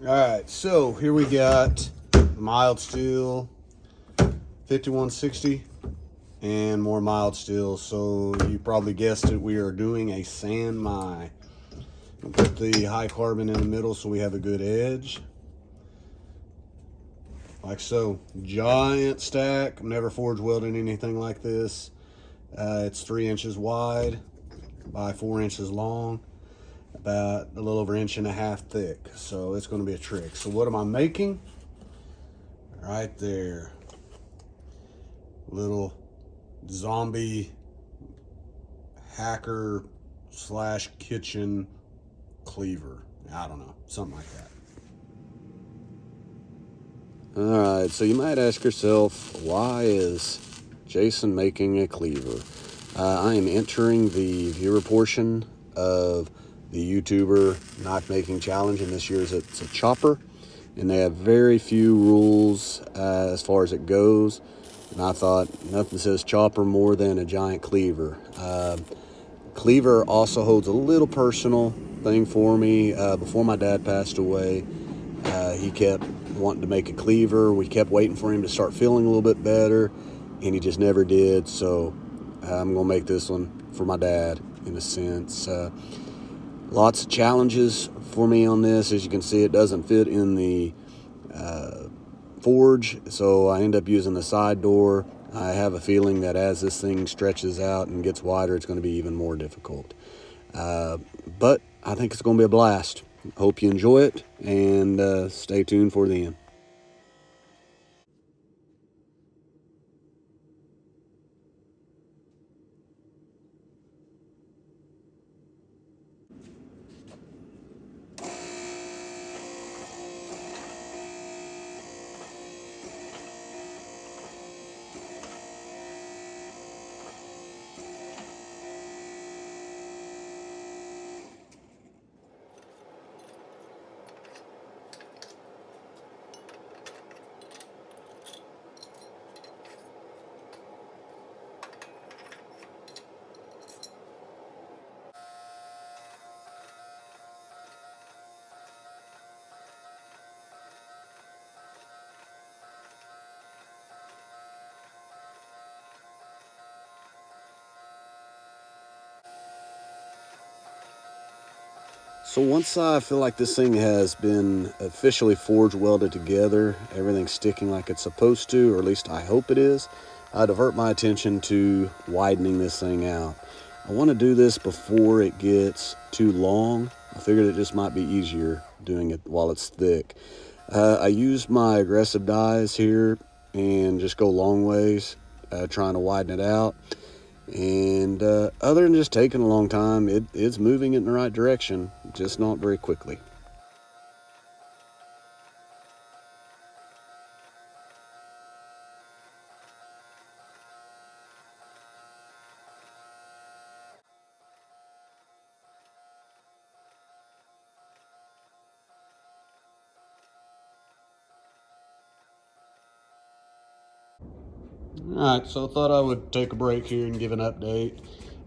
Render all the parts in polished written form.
All right, so here we got mild steel 5160 and more mild steel. So you probably guessed it, we are doing a sand my. We'll put the high carbon in the middle so we have a good edge. Like so. Giant stack. I've never forge welded anything like this. It's 3 inches wide by 4 inches long, about a little over 1.5 inches thick. So it's going to be a trick. So what am I making? Right there. Little zombie hacker slash kitchen cleaver. I don't know, something like that. All right, so you might ask yourself, why is Jason making a cleaver? I am entering the viewer portion of the YouTuber knife making challenge, and this year's it's a chopper, and they have very few rules as far as it goes. And I thought nothing says chopper more than a giant cleaver. Cleaver also holds a little personal thing for me. Before my dad passed away, he kept wanting to make a cleaver. We kept waiting for him to start feeling a little bit better, and he just never did. So I'm gonna make this one for my dad in a sense. Lots of challenges for me on this. As you can see, it doesn't fit in the forge, so I end up using the side door. I have a feeling that as this thing stretches out and gets wider, it's going to be even more difficult. But I think it's going to be a blast. Hope you enjoy it, and stay tuned for the end. So once I feel like this thing has been officially forge welded together, everything's sticking like it's supposed to, or at least I hope it is, I divert my attention to widening this thing out. I want to do this before it gets too long. I figured it just might be easier doing it while it's thick. I use my aggressive dies here and just go long ways, trying to widen it out. And other than just taking a long time, it's moving in the right direction, just not very quickly. All right, so I thought I would take a break here and give an update.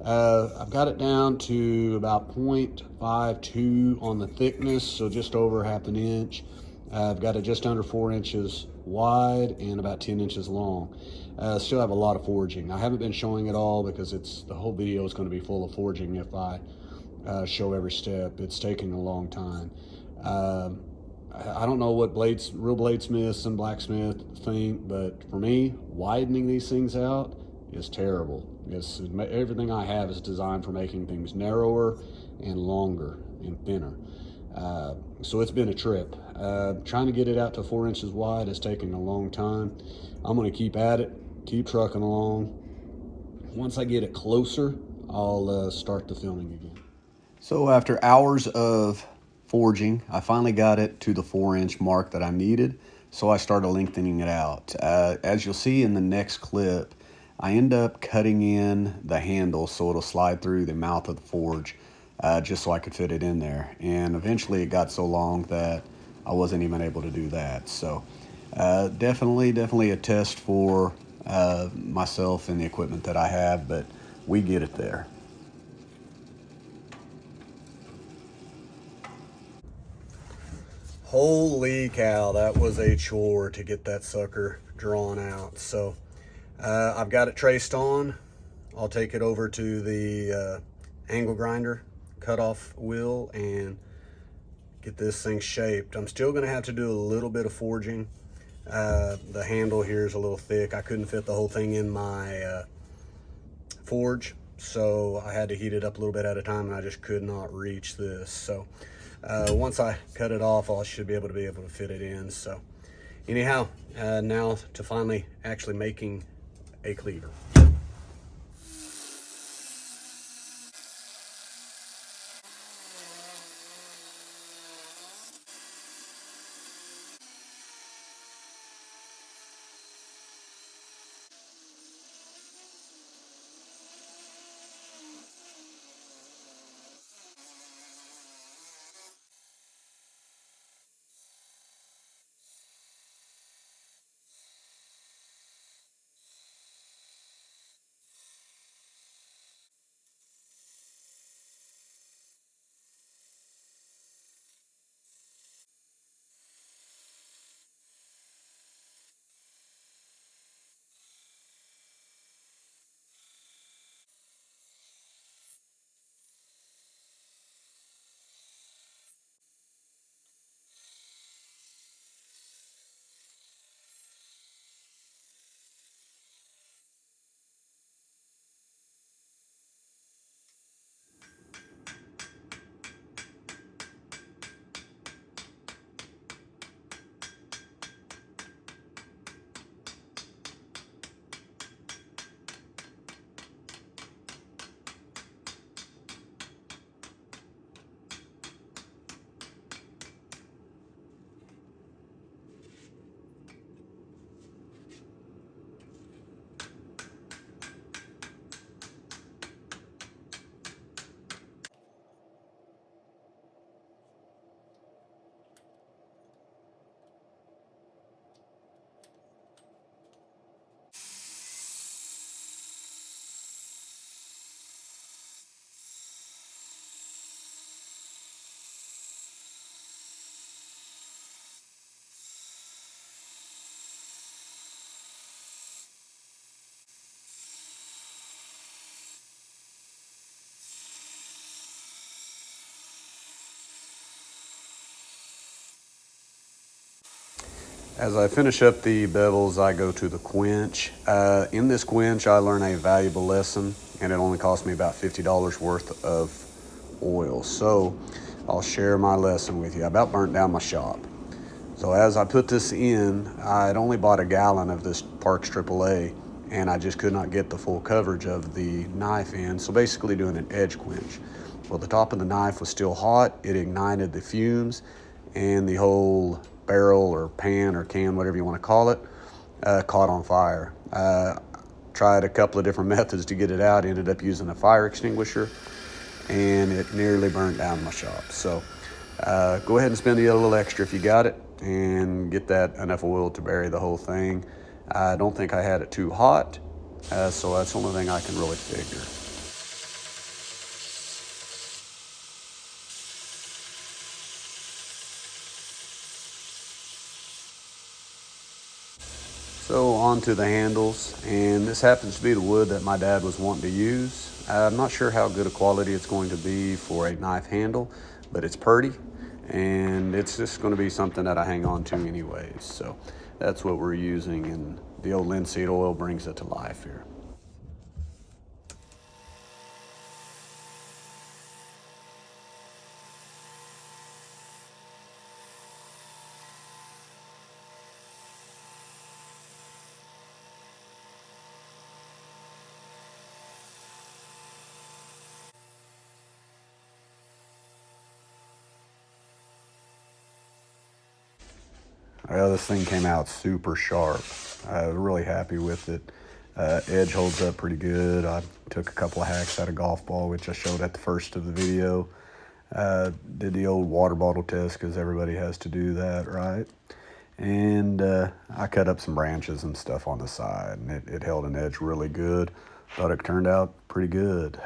I've got it down to about 0.52 on the thickness, so just over 1/2 inch. I've got it just under 4 inches wide and about 10 inches long. Still have a lot of forging. I haven't been showing it all because the whole video is going to be full of forging if I show every step. It's taking a long time. I don't know what real bladesmiths and blacksmiths think, but for me, widening these things out is terrible. Everything I have is designed for making things narrower and longer and thinner. So it's been a trip. Trying to get it out to 4 inches wide is taking a long time. I'm going to keep at it, keep trucking along. Once I get it closer, I'll start the filming again. So after hours of forging, I finally got it to the 4-inch mark that I needed, so I started lengthening it out. As you'll see in the next clip, I end up cutting in the handle so it'll slide through the mouth of the forge, just so I could fit it in there. And eventually it got so long that I wasn't even able to do that. So definitely a test for myself and the equipment that I have, but we get it there. Holy cow, that was a chore to get that sucker drawn out. So I've got it traced on. I'll take it over to the angle grinder cutoff wheel and get this thing shaped. I'm still going to have to do a little bit of forging. The handle here is a little thick. I couldn't fit the whole thing in my forge, so I had to heat it up a little bit at a time, and I just could not reach this. So once I cut it off, I should be able to fit it in. So anyhow, now to finally actually making a cleaver. As I finish up the bevels, I go to the quench. In this quench, I learn a valuable lesson, and it only cost me about $50 worth of oil. So I'll share my lesson with you. I about burnt down my shop. So as I put this in, I'd only bought a gallon of this Parks AAA, and I just could not get the full coverage of the knife in. So basically doing an edge quench. Well, the top of the knife was still hot. It ignited the fumes, and the whole barrel or pan or can, whatever you want to call it, caught on fire. Tried a couple of different methods to get it out. Ended up using a fire extinguisher, and it nearly burnt down my shop. So go ahead and spend a little extra if you got it, and get that enough oil to bury the whole thing. I don't think I had it too hot, so that's the only thing I can really figure. So on to the handles, and this happens to be the wood that my dad was wanting to use. I'm not sure how good a quality it's going to be for a knife handle, but it's pretty, and it's just going to be something that I hang on to anyways. So that's what we're using, and the old linseed oil brings it to life here. Well, this thing came out super sharp. I was really happy with it. Edge holds up pretty good. I took a couple of hacks at a golf ball, which I showed at the first of the video. Did the old water bottle test, because everybody has to do that, right? And I cut up some branches and stuff on the side, and it held an edge really good. Thought it turned out pretty good.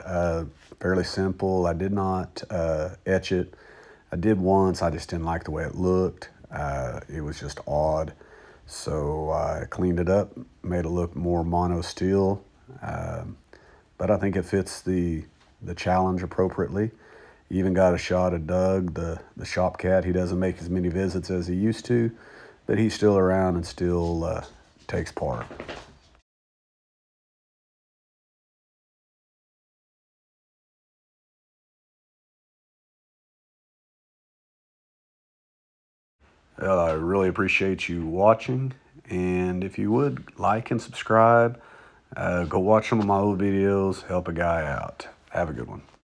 Fairly simple. I did not etch it. I did once, I just didn't like the way it looked. It was just odd. So I cleaned it up, made it look more mono steel. But I think it fits the challenge appropriately. Even got a shot of Doug, the shop cat. He doesn't make as many visits as he used to, but he's still around and still takes part. I really appreciate you watching, and if you would, like and subscribe. Go watch some of my old videos, help a guy out. Have a good one.